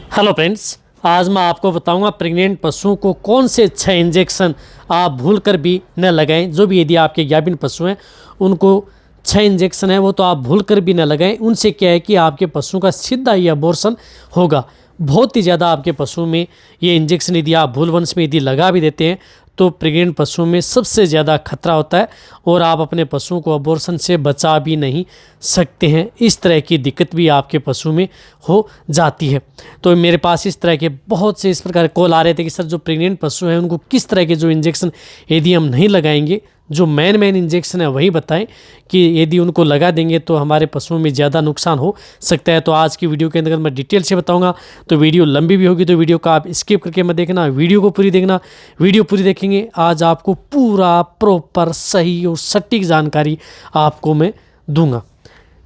Hello friends, आज मैं आपको बताऊंगा प्रेग्नेंट पशुओं को कौन से 6 इंजेक्शन आप भूल कर भी न लगाएं। जो भी यदि आपके गाभिन पशु हैं उनको 6 इंजेक्शन है वो तो आप भूल कर भी न लगाएं। उनसे क्या है कि आपके पशुओं का सीधा ही अबॉर्शन होगा। बहुत ही ज़्यादा आपके पशुओं में ये इंजेक्शन यदि आप भूलवंश में यदि लगा भी देते हैं तो प्रेग्नेंट पशुओं में सबसे ज़्यादा खतरा होता है और आप अपने पशुओं को अबॉर्शन से बचा भी नहीं सकते हैं। इस तरह की दिक्कत भी आपके पशु में हो जाती है। तो मेरे पास इस तरह के बहुत से इस प्रकार कॉल आ रहे थे कि सर जो प्रेग्नेंट पशु हैं उनको किस तरह के जो इंजेक्शन यदि हम नहीं लगाएंगे, जो मेन इंजेक्शन है वही बताएं कि यदि उनको लगा देंगे तो हमारे पशुओं में ज़्यादा नुकसान हो सकता है। तो आज की वीडियो के अंदर मैं डिटेल से बताऊंगा। तो वीडियो लंबी भी होगी तो वीडियो का आप स्किप करके मत देखना, वीडियो को पूरी देखना। वीडियो पूरी देखेंगे आज आपको पूरा प्रॉपर सही और सटीक जानकारी आपको मैं दूंगा।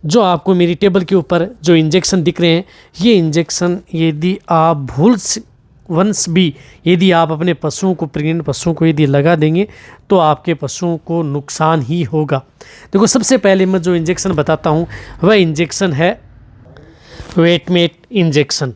जो आपको मेरी टेबल के ऊपर जो इंजेक्शन दिख रहे हैं, ये इंजेक्शन यदि आप वंश भी यदि आप अपने पशुओं को, प्रेग्नेंट पशुओं को यदि लगा देंगे तो आपके पशुओं को नुकसान ही होगा। देखो, सबसे पहले मैं जो इंजेक्शन बताता हूँ वह इंजेक्शन है वेटमेट इंजेक्शन,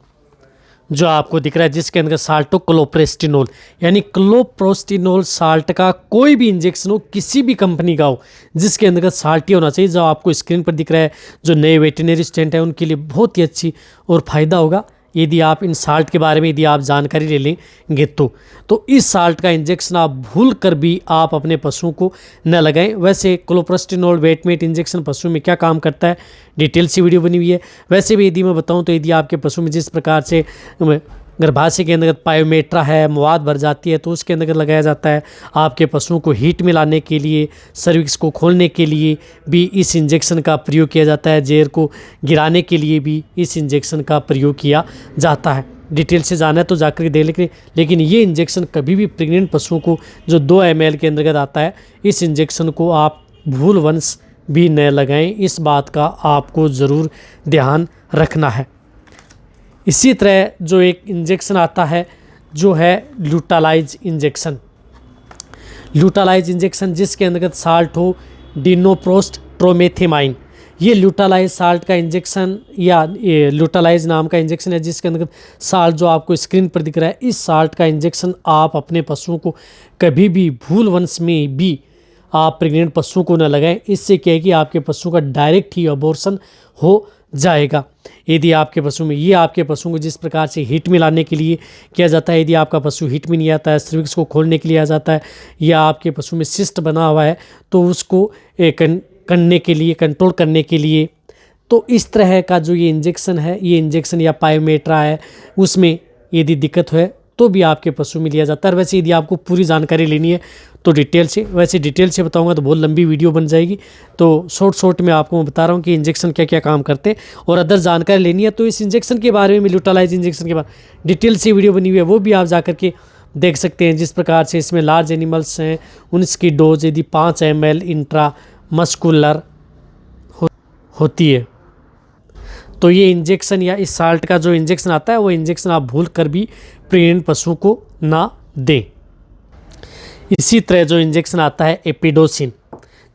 जो आपको दिख रहा है, जिसके अंदर साल्टो क्लोप्रेस्टिनोल यानी क्लोप्रोस्टिनोल साल्ट का कोई भी इंजेक्शन हो, किसी भी कंपनी का हो, जिसके अंदर साल्ट ही होना चाहिए। जो आपको स्क्रीन पर दिख रहा है, जो नए वेटनरी स्टूडेंट हैं उनके लिए बहुत ही अच्छी और फ़ायदा होगा यदि आप इन साल्ट के बारे में यदि आप जानकारी ले लेंगे तो इस साल्ट का इंजेक्शन आप भूल कर भी आप अपने पशुओं को न लगाएं। वैसे क्लोप्रोस्टिनोल वेटमेट इंजेक्शन पशु में क्या काम करता है, डिटेल से वीडियो बनी हुई है। वैसे भी यदि मैं बताऊं तो यदि आपके पशु में जिस प्रकार से गर्भाशय के अंदर पायोमेट्रा है, मवाद भर जाती है, तो उसके अंदर लगाया जाता है। आपके पशुओं को हीट में लाने के लिए, सर्विक्स को खोलने के लिए भी इस इंजेक्शन का प्रयोग किया जाता है। जेर को गिराने के लिए भी इस इंजेक्शन का प्रयोग किया जाता है। डिटेल से जाना है तो जाकर देख लेकिन ये इंजेक्शन कभी भी प्रेग्नेंट पशुओं को, जो 2 ml के अंतर्गत आता है, इस इंजेक्शन को आप भूलवंश भी न लगाएं। इस बात का आपको ज़रूर ध्यान रखना है। इसी तरह जो एक इंजेक्शन आता है जो है ल्यूटालाइज इंजेक्शन। ल्यूटालाइज इंजेक्शन जिसके अंतर्गत साल्ट हो डिनोप्रोस्ट ट्रोमेथेमाइन। ये ल्यूटालाइज साल्ट का इंजेक्शन या ल्यूटालाइज नाम का इंजेक्शन है, जिसके अंतर्गत साल्ट जो आपको स्क्रीन पर दिख रहा है, इस साल्ट का इंजेक्शन आप अपने पशुओं को कभी भी भूलवंश में भी आप प्रेग्नेंट पशुओं को न लगाएं। इससे क्या है कि आपके पशुओं का डायरेक्ट ही अबॉर्शन हो जाएगा। यदि आपके पशु में, ये आपके पशुओं को जिस प्रकार से हीट में लाने के लिए किया जाता है, यदि आपका पशु हीट में नहीं आता है, सर्विक्स को खोलने के लिए आ जाता है, या आपके पशु में सिस्ट बना हुआ है तो उसको करने के लिए, कंट्रोल करने के लिए, तो इस तरह का जो ये इंजेक्शन है, ये इंजेक्शन या पायोमेट्रा है, उसमें यदि दिक्कत है तो भी आपके पशु में लिया जाता है। वैसे यदि आपको पूरी जानकारी लेनी है तो डिटेल से बताऊंगा तो बहुत लंबी वीडियो बन जाएगी। तो शॉर्ट में आपको मैं बता रहा हूँ कि इंजेक्शन क्या क्या काम करते हैं, और अदर जानकारी लेनी है तो इस इंजेक्शन के बारे में, ल्यूटालाइज इंजेक्शन के बारे में डिटेल से वीडियो बनी हुई है, वो भी आप जा करके देख सकते हैं। जिस प्रकार से इसमें लार्ज एनिमल्स हैं, उनकी डोज यदि 5 ml इंट्रा मस्कुलर होती है, तो ये इंजेक्शन या इस साल्ट का जो इंजेक्शन आता है वो इंजेक्शन आप भूल कर भी प्रेग्नेंट पशु को ना दें। इसी तरह जो इंजेक्शन आता है एपिडोसिन,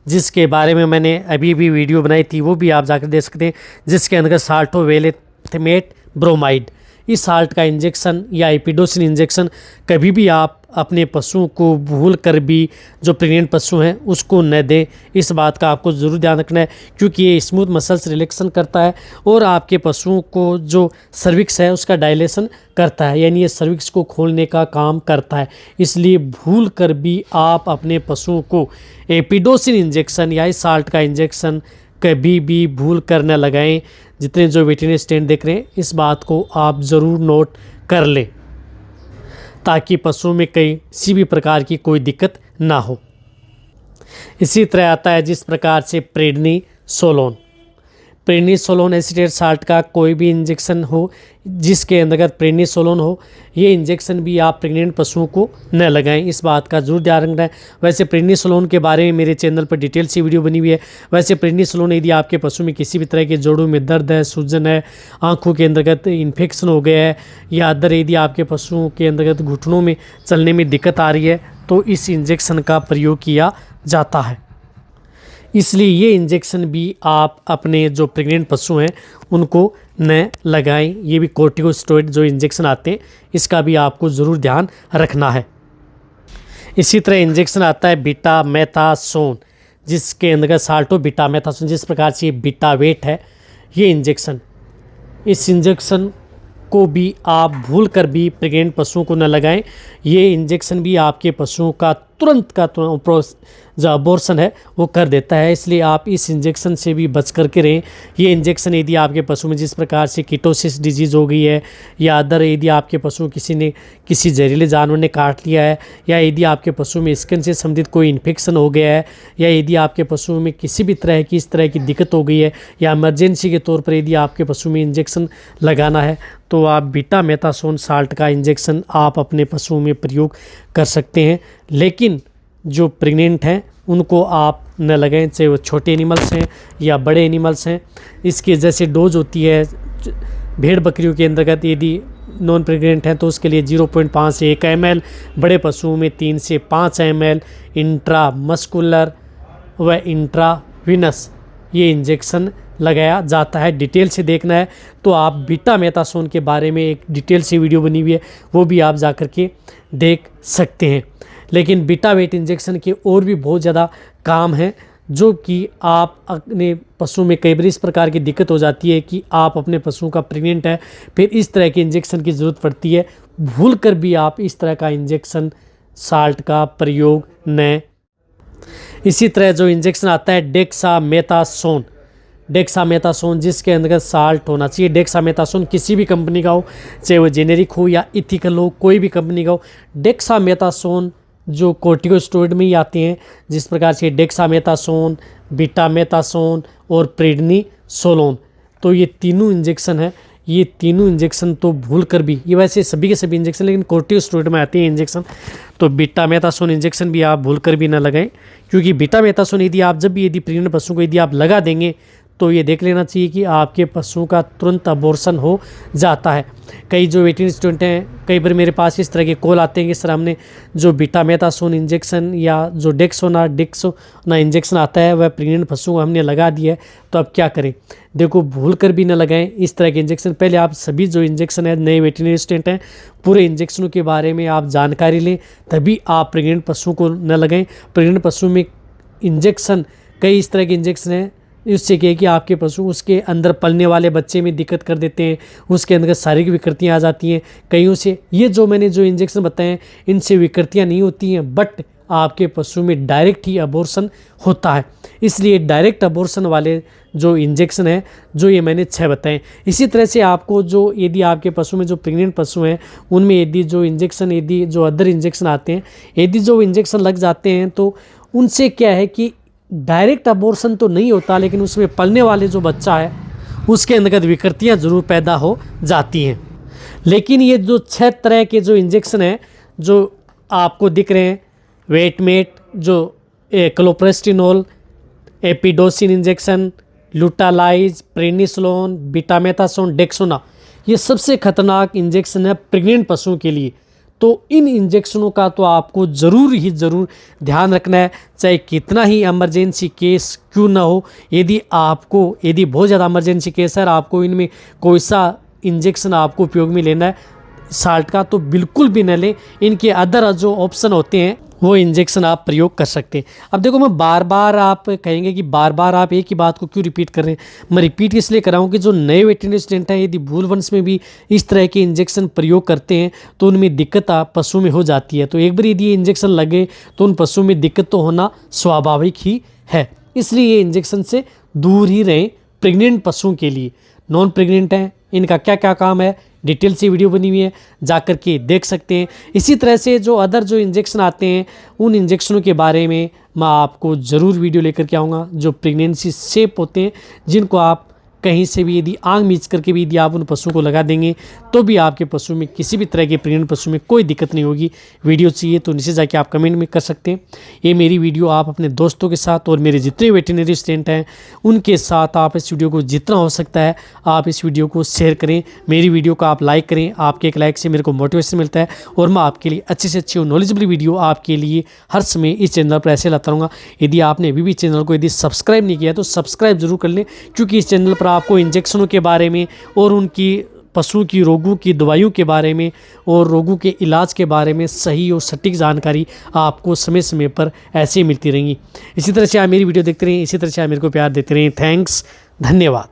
जिसके बारे में मैंने अभी भी वीडियो बनाई थी, वो भी आप जाकर देख सकते हैं, जिसके अंदर साल्टोवेलेथेमेट ब्रोमाइड। इस साल्ट का इंजेक्शन या एपिडोसिन इंजेक्शन कभी भी आप अपने पशुओं को भूल कर भी, जो प्रेग्नेंट पशु हैं, उसको न दें। इस बात का आपको ज़रूर ध्यान रखना है, क्योंकि ये स्मूथ मसल्स रिलैक्सन करता है और आपके पशुओं को जो सर्विक्स है उसका डायलेशन करता है, यानी ये सर्विक्स को खोलने का काम करता है। इसलिए भूल कर भी आप अपने पशुओं को एपिडोसिन इंजेक्शन या इस साल्ट का इंजेक्शन कभी भी भूल कर न लगाएं। जितने जो वेटरनरी स्टैंड देख रहे हैं, इस बात को आप ज़रूर नोट कर लें, ताकि पशुओं में किसी भी प्रकार की कोई दिक्कत ना हो। इसी तरह आता है जिस प्रकार से प्रेडनिसोलोन एसिटेट साल्ट का कोई भी इंजेक्शन हो, जिसके अंतर्गत प्रेडनिसोलोन हो, ये इंजेक्शन भी आप प्रेग्नेंट पशुओं को न लगाएं। इस बात का जरूर ध्यान रखना है। वैसे प्रेडनिसोलोन के बारे में मेरे चैनल पर डिटेल से वीडियो बनी हुई है। वैसे प्रेडनिसोलोन यदि आपके पशु में किसी भी तरह के जोड़ों में दर्द है, सूजन है, आँखों के अंतर्गत इन्फेक्शन हो गया है, या अदर यदि आपके पशुओं के अंतर्गत घुटनों में चलने में दिक्कत आ रही है, तो इस इंजेक्शन का प्रयोग किया जाता है। इसलिए ये इंजेक्शन भी आप अपने जो प्रेग्नेंट पशु हैं उनको न लगाएं। ये भी कोर्टिकोस्टेरॉइड जो इंजेक्शन आते हैं इसका भी आपको ज़रूर ध्यान रखना है। इसी तरह इंजेक्शन आता है बीटामेथासोन, जिसके अंदर साल्टो बीटामेथासोन, जिस प्रकार से ये बीटावेट है ये इंजेक्शन, इस इंजेक्शन को भी आप भूल कर भी प्रेग्नेंट पशुओं को न लगाएं। ये इंजेक्शन भी आपके पशुओं का तुरंत जो अबॉर्शन है वो कर देता है, इसलिए आप इस इंजेक्शन से भी बच करके रहें। ये इंजेक्शन यदि आपके पशु में जिस प्रकार से कीटोसिस डिजीज़ हो गई है, या अदर यदि आपके पशु किसी जहरीले जानवर ने काट लिया है, या यदि आपके पशु में स्किन से संबंधित कोई इन्फेक्शन हो गया है, या यदि आपके पशु में किसी भी तरह की इस तरह की दिक्कत हो गई है, या इमरजेंसी के तौर पर यदि आपके पशु में इंजेक्शन लगाना है, तो आप बीटामेथासोन साल्ट का इंजेक्शन आप अपने पशुओं में प्रयोग कर सकते हैं। लेकिन जो प्रेग्नेंट हैं उनको आप न लगाएं, चाहे वो छोटे एनिमल्स हैं या बड़े एनिमल्स हैं। इसकी जैसे डोज होती है भेड़ बकरियों के अंतर्गत, यदि नॉन प्रेग्नेंट हैं तो उसके लिए 0.5 से 1 ml, बड़े पशुओं में 3 से 5 ml इंट्रामस्कुलर व इंट्रावीनस ये इंजेक्शन लगाया जाता है। डिटेल से देखना है तो आप बीटामेथासोन के बारे में एक डिटेल से वीडियो बनी हुई है, वो भी आप जा कर के देख सकते हैं। लेकिन बीटावेट इंजेक्शन के और भी बहुत ज़्यादा काम हैं, जो कि आप अपने पशु में कई बार इस प्रकार की दिक्कत हो जाती है कि आप अपने पशु का प्रेग्नेंट है, फिर इस तरह के इंजेक्शन की ज़रूरत पड़ती है, भूल कर भी आप इस तरह का इंजेक्शन साल्ट का प्रयोग न। इसी तरह जो इंजेक्शन आता है डेक्सामेथासोन, जिसके अंदर साल्ट होना चाहिए। डेक्सामेथासोन किसी भी कंपनी का हो, चाहे वो जेनेरिक हो या इथिकल हो, कोई भी कंपनी का हो, डेक्सामेथासोन जो कोर्टिकोस्टेरॉइड में ही आते हैं, जिस प्रकार से डेक्सामेथासोन, बीटामेथासोन और प्रेडनिसोलोन, तो ये तीनों इंजेक्शन हैं। ये तीनों इंजेक्शन तो भूल कर भी, ये वैसे सभी के सभी इंजेक्शन लेकिन कोर्टिकोस्टेरॉइड में आते हैं इंजेक्शन, तो बीटामेथासोन इंजेक्शन भी आप भूल कर भी ना लगाएं। क्योंकि बीटामेथासोन यदि आप जब भी यदि प्रेग्नेंट पशु को यदि आप लगा देंगे तो ये देख लेना चाहिए कि आपके पशु का तुरंत अबॉर्शन हो जाता है। कई जो वेटरनरी स्टूडेंट हैं, कई बार मेरे पास इस तरह के कॉल आते हैं कि सर हमने जो बीटामेथासोन इंजेक्शन या जो डेक्सोना इंजेक्शन आता है वह प्रेग्नेंट पशु को हमने लगा दिया है, तो अब क्या करें। देखो, भूल कर भी ना लगाएं इस तरह के इंजेक्शन। पहले आप सभी जो इंजेक्शन है, नए वेटरनरी स्टूडेंट हैं, पूरे इंजेक्शनों के बारे में आप जानकारी लें, तभी आप प्रेग्नेंट पशु को न लगाएं। प्रेग्नेंट पशु में इंजेक्शन, कई इस तरह के इंजेक्शन हैं, इससे क्या है कि आपके पशु उसके अंदर पलने वाले बच्चे में दिक्कत कर देते हैं, उसके अंदर शारीरिक विकृतियाँ आ जाती हैं कईयों से। ये जो मैंने जो इंजेक्शन बताए हैं इनसे विकृतियाँ नहीं होती हैं, बट आपके पशु में डायरेक्ट ही अबॉर्शन होता है। इसलिए डायरेक्ट अबॉर्शन वाले जो इंजेक्शन है, जो ये मैंने 6 बताएं। इसी तरह से आपको जो यदि आपके पशु में जो प्रेग्नेंट पशु हैं उनमें यदि जो इंजेक्शन, यदि जो अदर इंजेक्शन आते हैं, यदि जो इंजेक्शन लग जाते हैं तो उनसे क्या है कि डायरेक्ट अबॉर्शन तो नहीं होता, लेकिन उसमें पलने वाले जो बच्चा है उसके अंतर्गत विकृतियाँ ज़रूर पैदा हो जाती हैं। लेकिन ये जो 6 तरह के जो इंजेक्शन हैं जो आपको दिख रहे हैं, वेटमेट, जो क्लोप्रेस्टिनोल, एपिडोसिन इंजेक्शन, लुटालाइज, प्रेनिसोलोन, बीटामेथासोन, डेक्सोना, ये सबसे खतरनाक इंजेक्शन है प्रेग्नेंट पशुओं के लिए। तो इन इंजेक्शनों का तो आपको ज़रूर ध्यान रखना है, चाहे कितना ही इमरजेंसी केस क्यों ना हो। यदि बहुत ज़्यादा इमरजेंसी केस है, आपको इनमें कोई सा इंजेक्शन आपको उपयोग में लेना है साल्ट का, तो बिल्कुल भी न लें। इनके अदर जो ऑप्शन होते हैं वो इंजेक्शन आप प्रयोग कर सकते हैं। अब देखो, मैं बार बार आप कहेंगे कि बार बार आप एक ही बात को क्यों रिपीट कर रहे हैं। मैं रिपीट इसलिए कर रहा हूँ कि जो नए वेटरनरी स्टूडेंट हैं, यदि भूलवंश में भी इस तरह के इंजेक्शन प्रयोग करते हैं तो उनमें दिक्कत पशु में हो जाती है। तो एक बार यदि ये इंजेक्शन लगे तो उन पशु में दिक्कत तो होना स्वाभाविक ही है। इसलिए ये इंजेक्शन से दूर ही रहें प्रेग्नेंट पशुओं के लिए। नॉन प्रेग्नेंट हैं, इनका क्या क्या काम है, डिटेल से वीडियो बनी हुई है, जाकर के देख सकते हैं। इसी तरह से जो अदर जो इंजेक्शन आते हैं उन इंजेक्शनों के बारे में मैं आपको ज़रूर वीडियो लेकर के आऊँगा, जो प्रेगनेंसी सेफ होते हैं, जिनको आप कहीं से भी यदि आग मीच करके भी यदि आप उन पशुओं को लगा देंगे तो भी आपके पशु में किसी भी तरह के प्रेग्नेंट पशु में कोई दिक्कत नहीं होगी। वीडियो चाहिए तो नीचे जाके आप कमेंट में कर सकते हैं। ये मेरी वीडियो आप अपने दोस्तों के साथ और मेरे जितने वेटरनरी स्टूडेंट हैं उनके साथ आप इस वीडियो को जितना हो सकता है आप इस वीडियो को शेयर करें। मेरी वीडियो को आप लाइक करें, आपके एक लाइक से मेरे को मोटिवेशन मिलता है और मैं आपके लिए अच्छे से अच्छी और नॉलेजेबल वीडियो आपके लिए हर समय इस चैनल पर ऐसे लाता रहूँगा। यदि आपने अभी भी चैनल को यदि सब्सक्राइब नहीं किया तो सब्सक्राइब जरूर कर लें, क्योंकि इस चैनल पर आपको इंजेक्शनों के बारे में और उनकी पशुओं की रोगों की दवाइयों के बारे में और रोगों के इलाज के बारे में सही और सटीक जानकारी आपको समय समय पर ऐसे ही मिलती रहेंगी। इसी तरह से आप मेरी वीडियो देखते रहें, इसी तरह से आप मेरे को प्यार देते रहें। थैंक्स, धन्यवाद।